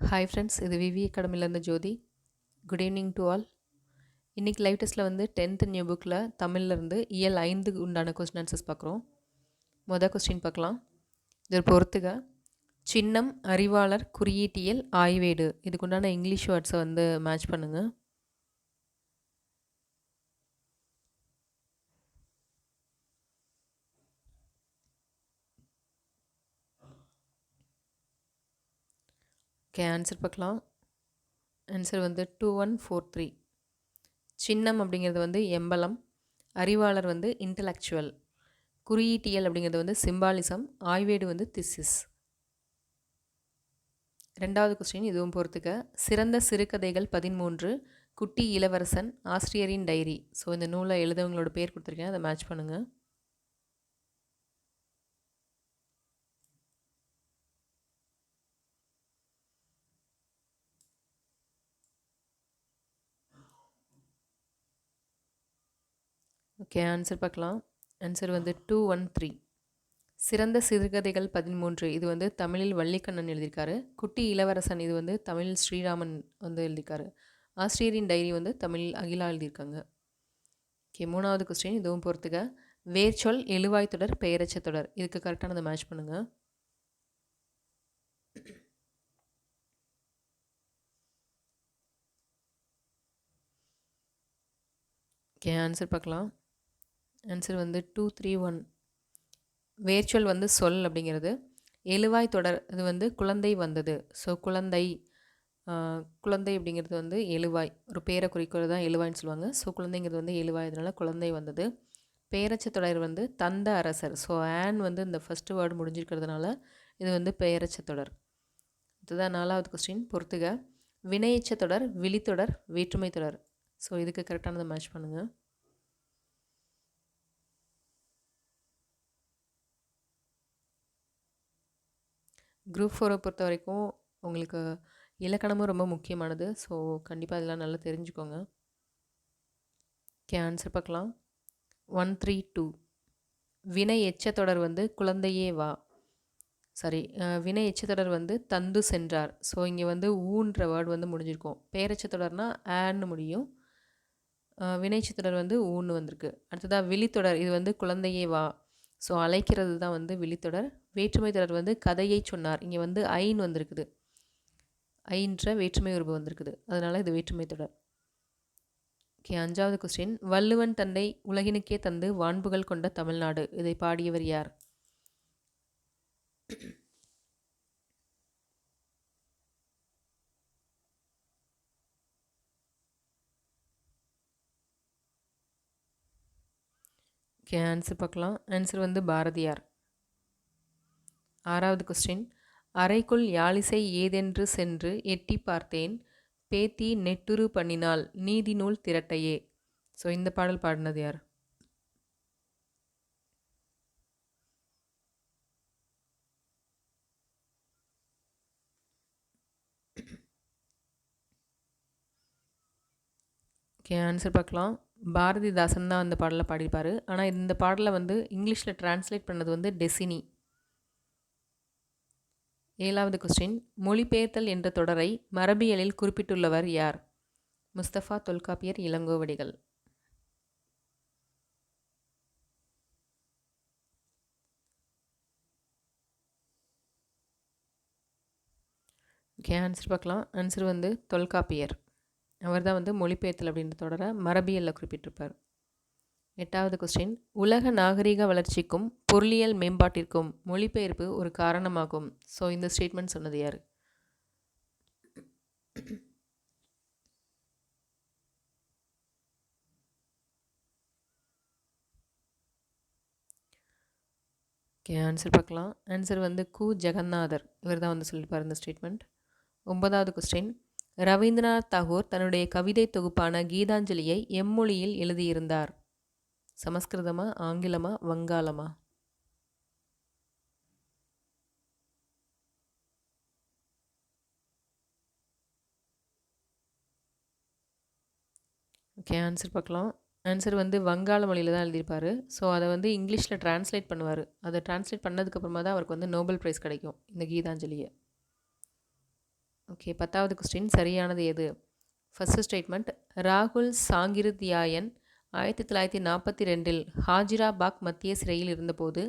Hi friends, இது VV அகாடமிலேருந்து Jothi. Good evening to all. இன்றைக்கி லைவ் டெஸ்ட்டில் வந்து 10th நியூ புக்கில் தமிழ்லேருந்து இயல் 5க்கு உண்டான கொஸ்டின் ஆன்சர்ஸ் பார்க்குறோம். மொதல் கொஸ்டின் பார்க்கலாம். இதை பொறுத்துக. சின்னம், அறிவாளர், குறியீட்டியல், ஆய்வேடு இதுக்குண்டான இங்கிலீஷ் வேர்ட்ஸை வந்து மேட்ச் பண்ணுங்கள். ஓகே, ஆன்சர் பார்க்கலாம். ஆன்சர் வந்து 2143. சின்னம் அப்படிங்கிறது வந்து எம்பலம், அறிவாளர் வந்து இன்டலெக்சுவல், குறியீட்டியல் அப்படிங்கிறது வந்து சிம்பாலிசம், ஆய்வேடு வந்து திசிஸ். ரெண்டாவது கொஸ்டின் இதுவும் பொறுத்துக்க. சிறந்த சிறுகதைகள் 13, குட்டி இளவரசன், ஆசிரியரின் டைரி. ஸோ இந்த நூலை எழுதவங்களோட பேர் கொடுத்துருக்கேன், அதை மேட்ச் பண்ணுங்கள். ஓகே, ஆன்சர் பார்க்கலாம். ஆன்சர் வந்து 213. சிறந்த சிறுகதைகள் 13 இது வந்து தமிழில் வள்ளிக்கண்ணன் எழுதியிருக்காரு. குட்டி இளவரசன் இது வந்து தமிழில் ஸ்ரீராமன் வந்து எழுதியிருக்காரு. ஆசிரியரின் டைரி வந்து தமிழில் அகிலா எழுதியிருக்காங்க. ஓகே, மூணாவது கொஸ்டின் இதுவும் பொறுத்துக்க. வேர்ச்சொல், எழுவாய் தொடர், பெயரச்ச தொடர் இதுக்கு கரெக்டானதை மேட்ச் பண்ணுங்கள். ஓகே, ஆன்சர் பார்க்கலாம். ஆன்சர் வந்து 231. வேர்ச்சொல் வந்து சொல் அப்படிங்கிறது. எழுவாய் தொடர் இது வந்து குழந்தை வந்தது. ஸோ குழந்தை அப்படிங்கிறது வந்து எழுவாய், ஒரு பேரை குறிக்கிறது தான் எழுவாய்ன்னு சொல்லுவாங்க. ஸோ குழந்தைங்கிறது வந்து எழுவாய், அதனால குழந்தை வந்தது. பெயரச்ச தொடர் வந்து தந்த அரசர். ஸோ ஆன் வந்து இந்த ஃபஸ்ட்டு வேர்டு முடிஞ்சிருக்கிறதுனால இது வந்து பெயரச்ச தொடர். இதுதான் நாலாவது கொஸ்டின் பொறுத்துக. வினையச்ச தொடர், விழித்தொடர், வேற்றுமை தொடர். ஸோ இதுக்கு கரெக்டானதை மேட்ச் பண்ணுங்கள். குரூப் 4 பொறுத்த வரைக்கும் உங்களுக்கு இலக்கணமும் ரொம்ப முக்கியமானது. ஸோ கண்டிப்பாக இதெல்லாம் நல்லா தெரிஞ்சுக்கோங்க. ஓகே, ஆன்சர் பார்க்கலாம். 132. வினை எச்ச தொடர் வந்து குழந்தையே வா. சாரி, வினை எச்ச தொடர் வந்து தந்து சென்றார். ஸோ இங்கே வந்து ஊன்ற வேர்டு வந்து முடிஞ்சிருக்கும். பேரச்ச தொடர்னால் ஆன்னு முடியும். வினைச்ச தொடர் வந்து ஊன்னு வந்திருக்கு. அடுத்ததாக விழித்தொடர் இது வந்து குழந்தையே வா. ஸோ அழைக்கிறது தான் வந்து விழித்தொடர். வேற்றுமை தொடர் வந்து கதையை சொன்னார். இங்கே வந்து ஐன்னு வந்திருக்குது. ஐன்ற வேற்றுமை உருவு வந்திருக்குது, அதனால் இது வேற்றுமை தொடர். ஓகே, அஞ்சாவது கொஸ்டின். வள்ளுவன் தன்னை உலகினுக்கே தந்து வான்புகள் கொண்ட தமிழ்நாடு இதை பாடியவர் யார்? ஓகே, ஆன்சர் பார்க்கலாம். ஆன்சர் வந்து பாரதியார். ஆறாவது கொஸ்டின். அறைக்குள் யாழிசை ஏதென்று சென்று எட்டி பார்த்தேன், பேத்தி நெட்டுரு பண்ணினால் நீதி நூல் திரட்டையே. ஸோ இந்த பாடல் பாடினது யார்? ஓகே, ஆன்சர் பார்க்கலாம். பாரதிதாசன் தான் அந்த பாடலை பாடியிருப்பார். ஆனால் இந்த பாடலை வந்து இங்கிலீஷில் டிரான்ஸ்லேட் பண்ணது வந்து டெசினி. ஏழாவது கொஸ்டின். மொழிபெயர்த்தல் என்ற தொடரை மரபியலில் குறிப்பிட்டுள்ளவர் யார்? முஸ்தபா, தொல்காப்பியர், இளங்கோவடிகள். ஓகே, ஆன்சர் பார்க்கலாம். ஆன்சர் வந்து தொல்காப்பியர். அவர் தான் வந்து மொழிபெயர்த்தல் அப்படின்ற தொடரை மரபியலில் குறிப்பிட்டிருப்பார். எட்டாவது கொஸ்டின். உலக நாகரிக வளர்ச்சிக்கும் பொருளியல் மேம்பாட்டிற்கும் மொழிபெயர்ப்பு ஒரு காரணமாகும். ஸோ இந்த ஸ்டேட்மெண்ட் சொன்னது யார்? ஓகே, ஆன்சர் பார்க்கலாம். ஆன்சர் வந்து கு ஜெகநாதர். இவர் தான் வந்து சொல்லியிருப்பார் இந்த ஸ்டேட்மெண்ட். 9வது கொஸ்டின். ரவீந்திரநாத் தாகூர் தன்னுடைய கவிதை தொகுப்பான கீதாஞ்சலியை எம்மொழியில் எழுதியிருந்தார்? சமஸ்கிருதமா, ஆங்கிலமா, வங்காளமா? ஓகே, ஆன்சர் பார்க்கலாம். ஆன்சர் வந்து வங்காள மொழியில் தான் எழுதியிருப்பார். ஸோ அதை வந்து இங்கிலீஷில் டிரான்ஸ்லேட் பண்ணுவார். அதை டிரான்ஸ்லேட் பண்ணதுக்கப்புறமா தான் அவருக்கு வந்து நோபல் ப்ரைஸ் கிடைக்கும் இந்த கீதாஞ்சலியை. ஓகே, 10வது கொஸ்டின் சரியானது எது? ஃபர்ஸ்ட் ஸ்டேட்மெண்ட், ராகுல் சாங்கிருத்யாயன் 1942இல் ஹாஜிராபாக் மத்திய சிறையில் இருந்தபோது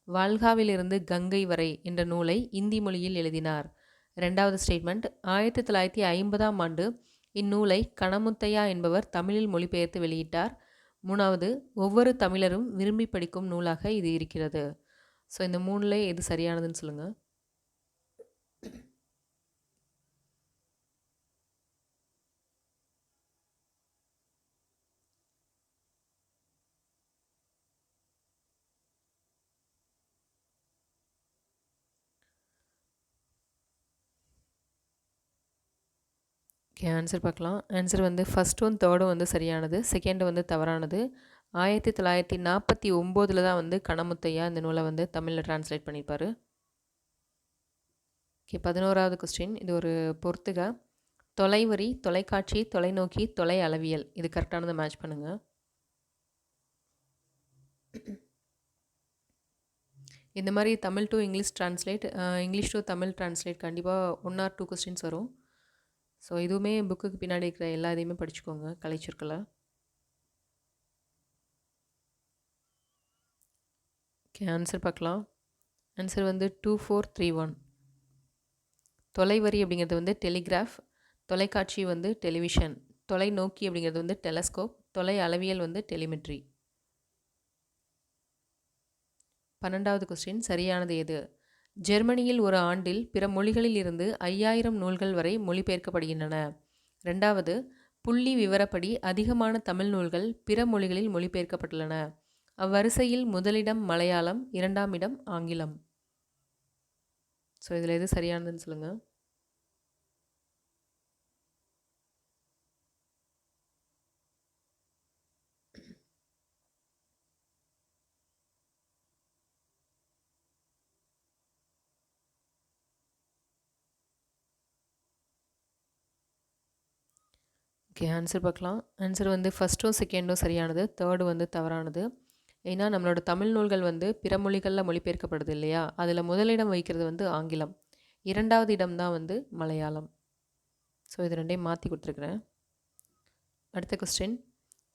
வால்காவிலிருந்து கங்கை வரை என்ற நூலை இந்தி மொழியில் எழுதினார். 2வது ஸ்டேட்மெண்ட், 1950ஆம் ஆண்டு இந்நூலை கணமுத்தையா என்பவர் தமிழில் மொழிபெயர்த்து வெளியிட்டார். 3வது, ஒவ்வொரு தமிழரும் விரும்பி படிக்கும் நூலாக இது இருக்கிறது. ஸோ இந்த மூணுல எது சரியானதுன்னு சொல்லுங்கள். ஓகே, ஆன்சர் பார்க்கலாம். ஆன்சர் வந்து ஃபஸ்ட்டும் தேர்டும் வந்து சரியானது, செகண்டு வந்து தவறானது. 1949 தான் வந்து கணமுத்தையா இந்த நூலை வந்து தமிழில் டிரான்ஸ்லேட் பண்ணியிருப்பார். ஓகே, 11வது கொஸ்டின், இது ஒரு பொறுத்துக. தொலைவரி, தொலைக்காட்சி, தொலைநோக்கி, தொலை அளவியல், இது கரெக்டானதை மேட்ச் பண்ணுங்கள். இந்த மாதிரி Tamil to English translate, English to Tamil translate கண்டிப்பாக 1 ஆர் 2 கொஸ்டின்ஸ் வரும். ஸோ இதுவுமே புக்குக்கு பின்னாடி இருக்கிற எல்லா இதையுமே படிச்சுக்கோங்க, கலைச்சொற்களை. ஓகே, ஆன்சர் பார்க்கலாம். ஆன்சர் வந்து 2431. தொலைவரி அப்படிங்கிறது வந்து டெலிகிராஃப், தொலைக்காட்சி வந்து டெலிவிஷன், தொலைநோக்கி அப்படிங்கிறது வந்து டெலஸ்கோப், தொலை அளவியல் வந்து டெலிமெட்ரி. 12வது கொஸ்டின் சரியானது எது? ஜெர்மனியில் ஒரு ஆண்டில் பிற மொழிகளில் இருந்து 5000 நூல்கள் வரை மொழிபெயர்க்கப்படுகின்றன. 2வது, புள்ளி விவரப்படி அதிகமான தமிழ் நூல்கள் பிற மொழிகளில் மொழிபெயர்க்கப்பட்டுள்ளன. அவ்வரிசையில் முதலிடம் மலையாளம், 2ஆம் இடம் ஆங்கிலம். ஸோ இதில் எது சரியானதுன்னு சொல்லுங்கள். ஓகே, ஆன்சர் பார்க்கலாம். ஆன்சர் வந்து ஃபஸ்ட்டும் செகண்டும் சரியானது, தேர்டு வந்து தவறானது. ஏன்னா நம்மளோட தமிழ் நூல்கள் வந்து பிற மொழிகளில் மொழிபெயர்க்கப்படுது இல்லையா, அதில் முதலிடம் வகிக்கிறது வந்து ஆங்கிலம், 2வது இடம் தான் வந்து மலையாளம். ஸோ இது ரெண்டையும் மாற்றி கொடுத்துருக்குறேன். அடுத்த கொஸ்டின்,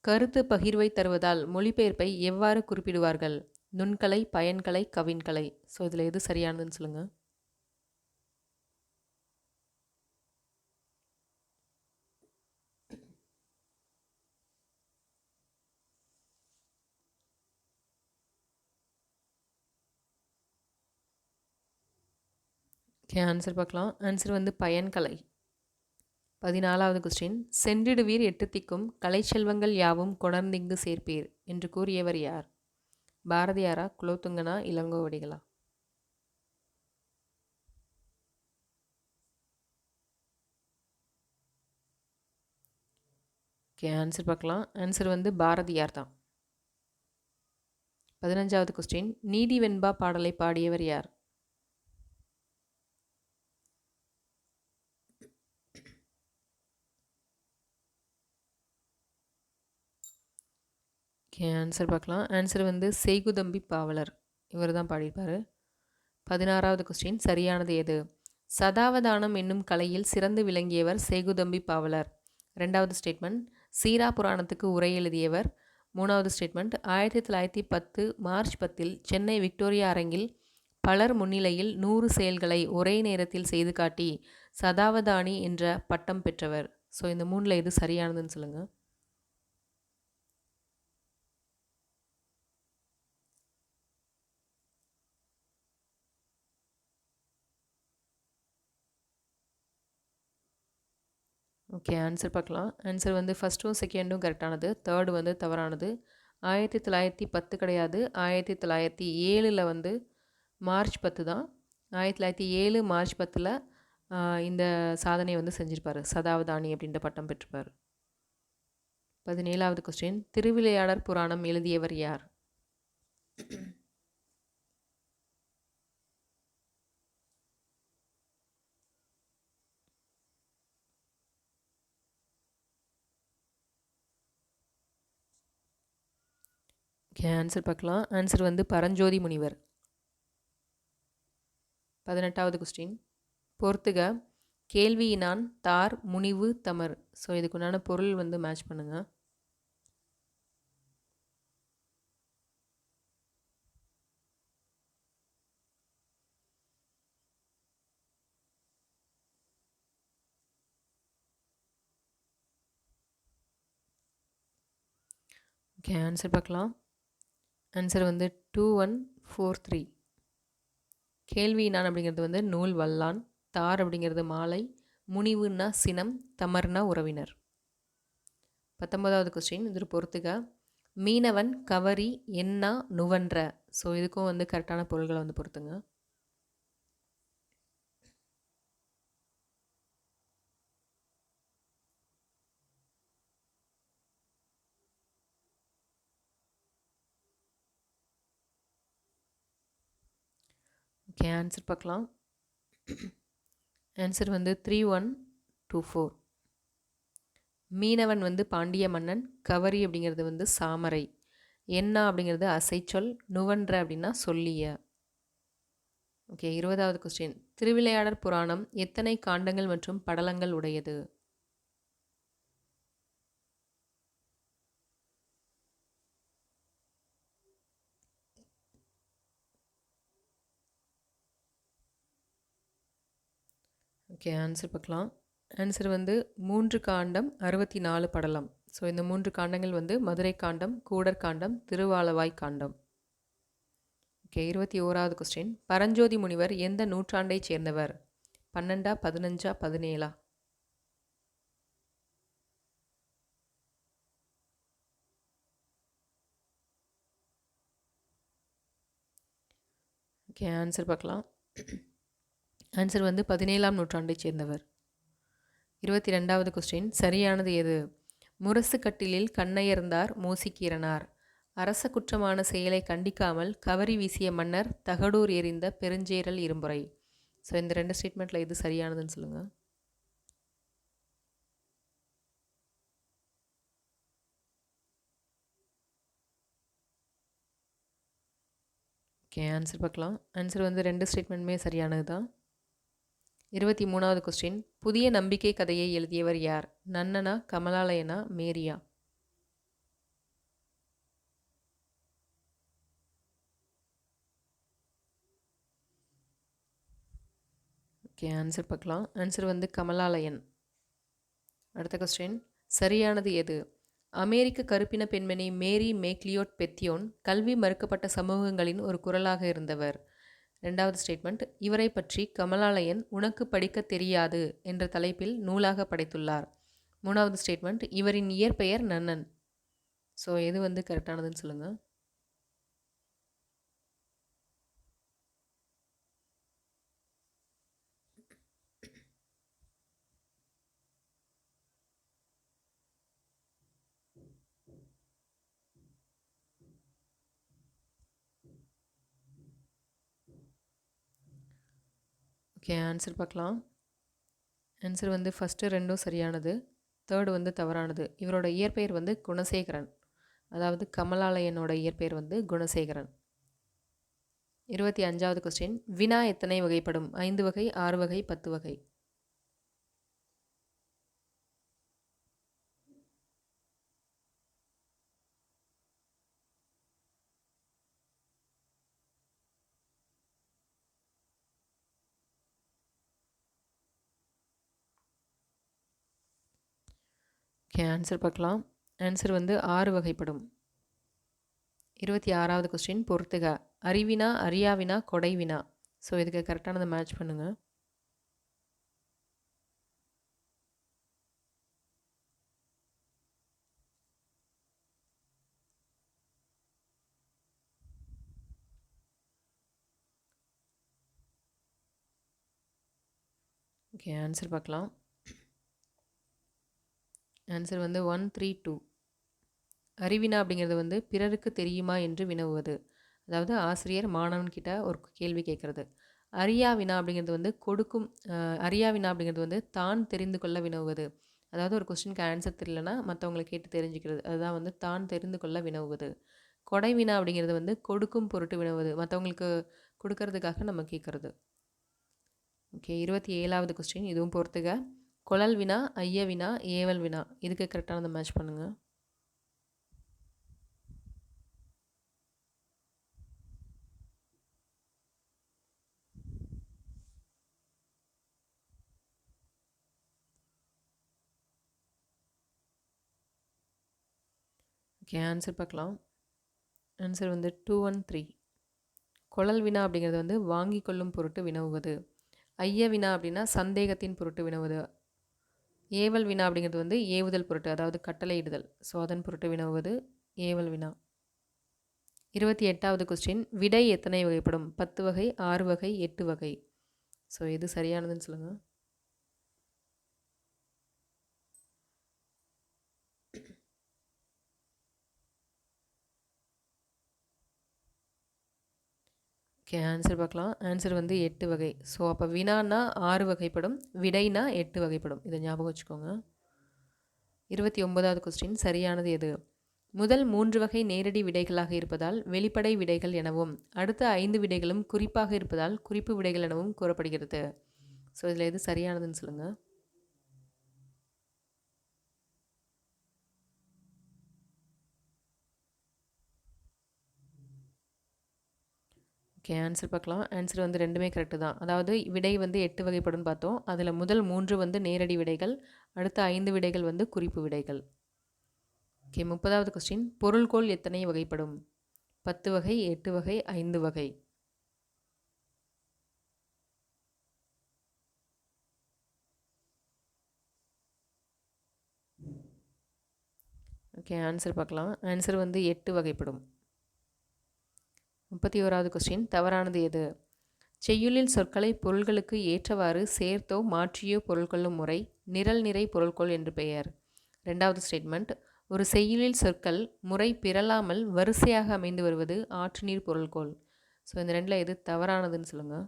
கருத்து பகிர்வை தருவதால் மொழிபெயர்ப்பை எவ்வாறு குறிப்பிடுவார்கள்? நுண்கலை, பயன்கலை, கவின்கலை. ஸோ இதில் எது சரியானதுன்னு சொல்லுங்கள். ஓகே, ஆன்சர் பார்க்கலாம். ஆன்சர் வந்து பயன்கலை. 14வது கொஸ்டின், சென்றிடுவீர் எட்டு திக்கும் கலைச்செல்வங்கள் யாவும் கொணர்ந்திங்கு சேர்ப்பீர் என்று கூறியவர் யார்? பாரதியாரா, குலோத்துங்கனா, இளங்கோவடிகளா? ஓகே, ஆன்சர் பார்க்கலாம். ஆன்சர் வந்து பாரதியார் தான். 15வது கொஸ்டின், நீதி வெண்பா பாடலை பாடியவர் யார்? ஓகே, ஆன்சர் பார்க்கலாம். ஆன்சர் வந்து செய்குதம்பி பாவலர், இவர் தான் பாடியிருப்பார். 16வது கொஸ்டின் சரியானது எது? சதாவதானம் என்னும் கலையில் சிறந்து விளங்கியவர் செய்குதம்பி பாவலர். 2வது ஸ்டேட்மெண்ட், சீரா புராணத்துக்கு உரை எழுதியவர். 3வது ஸ்டேட்மெண்ட், 1910 மார்ச் 10 சென்னை விக்டோரியா அரங்கில் பலர் முன்னிலையில் 100 செயல்களை ஒரே நேரத்தில் செய்து காட்டி சதாவதானி என்ற பட்டம் பெற்றவர். ஸோ இந்த மூணில் எது சரியானதுன்னு சொல்லுங்கள். ஓகே, ஆன்சர் பார்க்கலாம். ஆன்சர் வந்து ஃபஸ்ட்டும் செகண்டும் கரெக்டானது, தேர்டு வந்து தவறானது. 1910 கிடையாது, 1907 வந்து மார்ச் 10 தான். 1907 மார்ச் 10 இந்த சாதனையை வந்து செஞ்சுருப்பார், சதாவதானி அப்படின்ற பட்டம் பெற்றிருப்பார். 17வது கொஸ்டின், திருவிளையாடற் புராணம் எழுதியவர் யார்? ஓகே, ஆன்சர் பார்க்கலாம். ஆன்சர் வந்து பரஞ்சோதி முனிவர். 18வது கொஸ்டின், பொறுத்துக. கேள்வியினான் தார் முனிவு தமர். ஸோ இதுக்குண்டான பொருள் வந்து மேட்ச் பண்ணுங்கள். ஓகே, ஆன்சர் பார்க்கலாம். ஆன்சர் வந்து 2143. கேள்வியினான் அப்படிங்கிறது வந்து நூல் வல்லான், தார் அப்படிங்கிறது மாலை, முனிவுன்னா சினம், தமர்னா உறவினர். 19வது கொஸ்டின், இது பொறுத்துக்க. மீனவன் கவரி என்னா நுவன்ற. ஸோ இதுக்கும் வந்து கரெக்டான பொருள்களை வந்து பொறுத்துங்க. ஓகே, ஆன்சர் பார்க்கலாம். ஆன்சர் வந்து 3124. மீனவன் வந்து பாண்டிய மன்னன், கவரி அப்படிங்கிறது வந்து சாமரை, என்னா அப்படிங்கிறது அசைச்சொல், நுவன்ற அப்படின்னா சொல்லிய. ஓகே, 20வது கொஸ்டின், திருவிளையாடற் புராணம் எத்தனை காண்டங்கள் மற்றும் படலங்கள் உடையது? ஓகே, ஆன்சர் பார்க்கலாம். ஆன்சர் வந்து 3 காண்டம் 64 படலம். ஸோ இந்த 3 காண்டங்கள் வந்து மதுரை காண்டம், கூடற் காண்டம், திருவாலவாய் காண்டம். ஓகே, 21வது கொஸ்டின், பரஞ்சோதி முனிவர் எந்த நூற்றாண்டைச் சேர்ந்தவர்? 12, 15, 17? ஓகே, ஆன்சர் பார்க்கலாம். ஆன்சர் வந்து 17ஆம் நூற்றாண்டைச் சேர்ந்தவர். 22வது கொஸ்டின், சரியானது எது? முரசு கட்டிலில் கண்ணையர்ந்தார் மூசிக்கீரனார். அரச குற்றமான செயலை கண்டிக்காமல் கவரி வீசிய மன்னர் தகடூர் எறிந்த பெருஞ்சேரல் இரும்புரை. ஸோ இந்த 2 ஸ்டேட்மெண்ட்டில் எது சரியானதுன்னு சொல்லுங்கள். ஓகே, ஆன்சர் பார்க்கலாம். ஆன்சர் வந்து 2 ஸ்டேட்மெண்ட்டுமே சரியானது தான். 23வது கொஸ்டின், புதிய நம்பிக்கை கதையை எழுதியவர் யார்? நன்னனா, கமலாலயனா, மேரியா? ஓகே, ஆன்சர் பார்க்கலாம். ஆன்சர் வந்து கமலாலயன். அடுத்த கொஸ்டின், சரியானது எது? அமெரிக்க கருப்பின பெண்மணி மேரி மேக்லியோட் பெத்தியோன் கல்வி மறுக்கப்பட்ட சமூகங்களின் ஒரு குரலாக இருந்தவர். 2வது ஸ்டேட்மெண்ட், இவரை பற்றி கமலாலயன் உனக்கு படிக்க தெரியாது என்ற தலைப்பில் நூலாக படைத்துள்ளார். 3வது ஸ்டேட்மெண்ட், இவரின் இயற்பெயர் நன்னன். ஸோ எது வந்து கரெக்டானதுன்னு சொல்லுங்கள். ஓகே, ஆன்சர் பார்க்கலாம். ஆன்சர் வந்து ஃபஸ்ட்டு 2ம் சரியானது, 3rd வந்து தவறானது. இவரோட இயற்பெயர் வந்து குணசேகரன். அதாவது கமலாலயனோட இயற்பெயர் வந்து குணசேகரன். 25வது கொஸ்டின், வினா எத்தனை வகைப்படும்? 5 வகை, 6 வகை, 10 வகை? ஓகே, ஆன்சர் பார்க்கலாம். ஆன்சர் வந்து 6 வகைப்படும். 26வது கொஸ்டின், பொறுத்துக. அறிவினா, அறியாவினா, கொடைவினா. ஸோ இதுக்கு கரெக்டானதை மேட்ச் பண்ணுங்கள். ஓகே, ஆன்சர் பார்க்கலாம். ஆன்சர் வந்து 132. அறிவினா அப்படிங்கிறது வந்து பிறருக்கு தெரியுமா என்று வினவுவது. அதாவது ஆசிரியர் மாணவன்கிட்ட ஒரு கேள்வி கேட்குறது. அறியாவினா அப்படிங்கிறது வந்து கொடுக்கும். அறியாவினா அப்படிங்கிறது வந்து தான் தெரிந்து கொள்ள வினவுவது. அதாவது ஒரு கொஸ்டினுக்கு ஆன்சர் தெரியலனா மற்றவங்களை கேட்டு தெரிஞ்சுக்கிறது. அதுதான் வந்து தான் தெரிந்து கொள்ள வினவுவது. கொடைவினா அப்படிங்கிறது வந்து கொடுக்கும் பொருட்டு வினவுவது. மற்றவங்களுக்கு கொடுக்கறதுக்காக நம்ம கேட்குறது. ஓகே, 27வது கொஸ்டின், இதுவும் பொறுத்துக. குழல் வினா, ஐய வினா, ஏவல் வினா, இதுக்கு கரெக்டானதை மேட்ச் பண்ணுங்கள். ஓகே, ஆன்சர் பார்க்கலாம். ஆன்சர் வந்து 213. குழல் வினா அப்படிங்கிறது வந்து வாங்கி கொள்ளும் பொருட்டு வினவுவது. ஐய வினா அப்படின்னா சந்தேகத்தின் பொருட்டு வினவுவது. ஏவல் வினா அப்படிங்கிறது வந்து ஏவுதல் பொருட்டு, அதாவது கட்டளையிடுதல். ஸோ அதன் பொருட்டு வினவுவது ஏவல் வினா. 28வது கொஸ்டின், விடை எத்தனை வகைப்படும்? 10 வகை, 6 வகை, 8 வகை. ஸோ எது சரியானதுன்னு சொல்லுங்கள். ஓகே, ஆன்சர் பார்க்கலாம். ஆன்சர் வந்து 8 வகை. ஸோ அப்போ வினானா 6 வகைப்படும், விடைனா 8 வகைப்படும். இதை ஞாபகம் வச்சுக்கோங்க. 29வது கொஸ்டின், சரியானது எது? முதல் 3 வகை நேரடி விடைகளாக இருப்பதால் வெளிப்படை விடைகள் எனவும், அடுத்த 5 விடைகளும் குறிப்பாக இருப்பதால் குறிப்பு விடைகள் எனவும் கூறப்படுகிறது. ஸோ இதில் எது சரியானதுன்னு சொல்லுங்கள். ஓகே, ஆன்சர் பார்க்கலாம். ஆன்சர் வந்து ரெண்டுமே கரெக்டு தான். அதாவது விடை வந்து 8 வகைப்படும் பார்த்தோம். அதில் முதல் 3 வந்து நேரடி விடைகள், அடுத்த 5 விடைகள் வந்து குறிப்பு விடைகள். ஓகே, 30வது கொஸ்டின், பொருள்கோள் எத்தனை வகைப்படும்? 10 வகை, 8 வகை, 5 வகை. ஓகே, ஆன்சர் பார்க்கலாம். ஆன்சர் வந்து 8 வகைப்படும். 31வது கொஸ்டின், தவறானது எது? செய்யுளில் சொற்களை பொருள்களுக்கு ஏற்றவாறு சேர்த்தோ மாற்றியோ பொருள் கொள்ளும் முறை நிரல் நிறை பொருள்கோள் என்று பெயர். 2வது ஸ்டேட்மெண்ட், ஒரு செய்யுளில் சொற்கள் முறை பிறழாமல் வரிசையாக அமைந்து வருவது ஆற்றுநீர் பொருள்கோள். ஸோ இந்த ரெண்டில் எது தவறானதுன்னு சொல்லுங்கள்.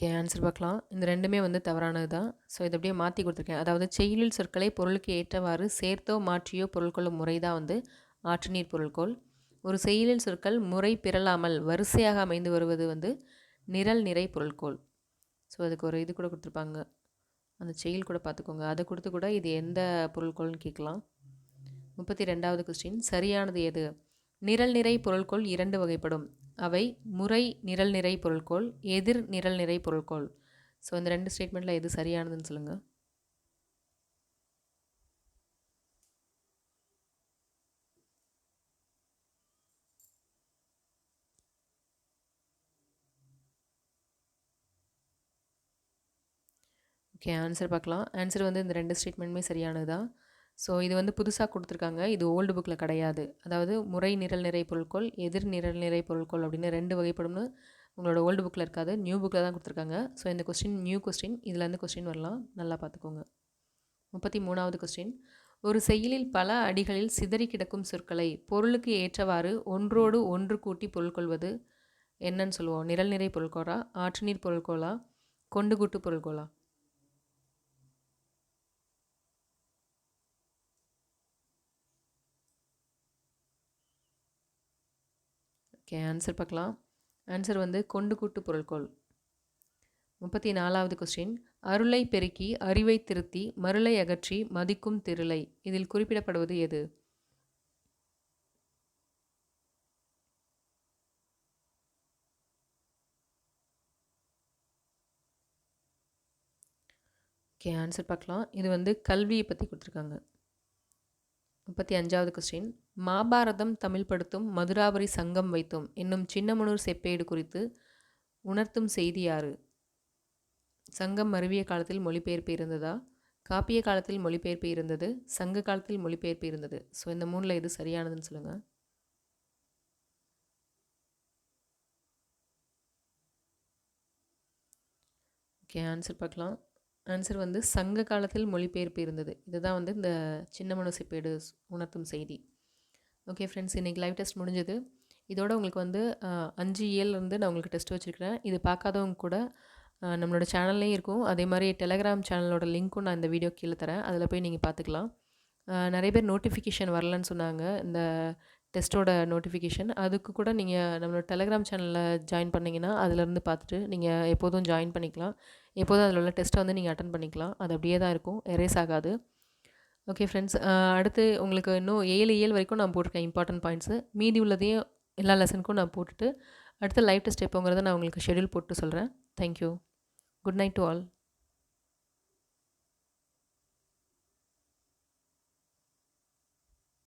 ஓகே, ஆன்சர் பார்க்கலாம். இந்த ரெண்டுமே வந்து தவறானது தான். ஸோ இதை அப்படியே மாற்றி கொடுத்துருக்கேன். அதாவது செய்யுளில் சொற்களை பொருளுக்கு ஏற்றவாறு சேர்த்தோ மாற்றியோ பொருள் கொள்ளும் முறை தான் வந்து ஆற்றுநீர் பொருள்கோள். ஒரு செய்யுளில் சொற்கள் முறை பிறழாமல் வரிசையாக அமைந்து வருவது வந்து நிரல் நிறை பொருள்கோள். ஸோ அதுக்கு ஒரு இது கூட கொடுத்துருப்பாங்க, அந்த செயல் கூட பார்த்துக்கோங்க. அதை கொடுத்து கூட இது எந்த பொருள்கோள்னு கேட்கலாம். 32வது கொஸ்டின், சரியானது எது? நிரல் நிறை பொருள்கோள் 2 வகைப்படும். அவை முறை நிரல் நிறை பொருள்கோள், எதிர் நிரல் நிறை பொருள்கோள். ஸோ இந்த 2 ஸ்டேட்மெண்ட்டில் எது சரியானதுன்னு சொல்லுங்கள். ஓகே, ஆன்சர் பார்க்கலாம். ஆன்சர் வந்து இந்த 2 ஸ்டேட்மெண்ட்டுமே சரியானது தான். ஸோ இது வந்து புதுசாக கொடுத்துருக்காங்க, இது ஓல்டு புக்கில் கிடையாது. அதாவது முறை நிரல் நிறை பொருள்கோள், எதிர் நிரல் நிறை பொருள்கோள் அப்படின்னு 2 வகைப்படும்னு உங்களோட ஓல்டு புக்கில் இருக்காது, நியூ புக்கில் தான் கொடுத்துருக்காங்க. ஸோ இந்த கொஸ்டின் நியூ கொஸ்டின், இதுலேருந்து கொஸ்டின் வரலாம், நல்லா பார்த்துக்கோங்க. 33வது கொஸ்டின், ஒரு செய்யுளில் பல அடிகளில் சிதறி கிடக்கும் சொற்களை பொருளுக்கு ஏற்றவாறு ஒன்றோடு ஒன்று கூட்டி பொருள் கொள்வது என்னன்னு சொல்லுவோம்? நிரல் நிறை பொருள்கோளா, ஆற்றுநீர் பொருள்கோளா, கொண்டு கூட்டு பொருள்கோளா? ஓகே, ஆன்சர் பார்க்கலாம். ஆன்சர் வந்து கொண்டு கூட்டு பொருள்கோள். 34வது கொஸ்டின், அருளை பெருக்கி அறிவை திருத்தி மருளை அகற்றி மதிக்கும் திருளை, இதில் குறிப்பிடப்படுவது எது? ஓகே, ஆன்சர் பார்க்கலாம். இது வந்து கல்வியை பற்றி கொடுத்துருக்காங்க. 35வது கொஸ்டின், மாபாரதம் தமிழ் படுத்தும் மதுராபுரி சங்கம் வைத்தும் என்னும் சின்னமனூர் செப்பேடு குறித்து உணர்த்தும் செய்தி யாரு? சங்கம் மருவிய காலத்தில் மொழிபெயர்ப்பு இருந்ததா, காப்பிய காலத்தில் மொழிபெயர்ப்பு இருந்தது, சங்க காலத்தில் மொழிபெயர்ப்பு இருந்தது. ஸோ இந்த 3ல் எது சரியானதுன்னு சொல்லுங்கள். ஓகே, ஆன்சர் பார்க்கலாம். ஆன்சர் வந்து சங்க காலத்தில் மொழிபெயர்ப்பு இருந்தது. இதுதான் வந்து இந்த சின்னமனூர் செப்பேடு உணர்த்தும் செய்தி. ஓகே ஃப்ரெண்ட்ஸ், இன்றைக்கி லைவ் டெஸ்ட் முடிஞ்சது. இதோட உங்களுக்கு வந்து 5 இயல்லேருந்து நான் உங்களுக்கு டெஸ்ட் வச்சுருக்கிறேன். இது பார்க்காதவங்க கூட நம்மளோட சேனல்லேயும் இருக்கும். அதே மாதிரி டெலகிராம் சேனலோட லிங்க்கும் நான் இந்த வீடியோ கீழே தரேன். அதில் போய் நீங்கள் பார்த்துக்கலாம். நிறைய பேர் நோட்டிஃபிகேஷன் வரலன்னு சொன்னாங்க. இந்த டெஸ்ட்டோட நோட்டிஃபிகேஷன். அதுக்கு கூட நீங்கள் நம்மளோட டெலகிராம் சேனலில் ஜாயின் பண்ணிங்கன்னா, அதிலேருந்து பார்த்துட்டு நீங்கள் எப்போதும் ஜாயின் பண்ணிக்கலாம். எப்போதும் அதில் உள்ள டெஸ்ட்டை வந்து நீங்கள் அட்டெண்ட் பண்ணிக்கலாம். அது அப்படியே தான் இருக்கும். எரேஸ் ஆகாது. Okay friends. அடுத்து உங்களுக்கு இன்னும் 7 இயல் வரைக்கும் நான் போட்டிருக்கேன் இம்பார்ட்டன்ட் பாயிண்ட்ஸு. மீதி உள்ளதையும் எல்லா லெசனுக்கும் நான் போட்டுட்டு, அடுத்து லைவ் டெஸ்ட் எப்போங்கிறத நான் உங்களுக்கு ஷெட்யூல் போட்டு சொல்கிறேன். Thank you. Good night to all.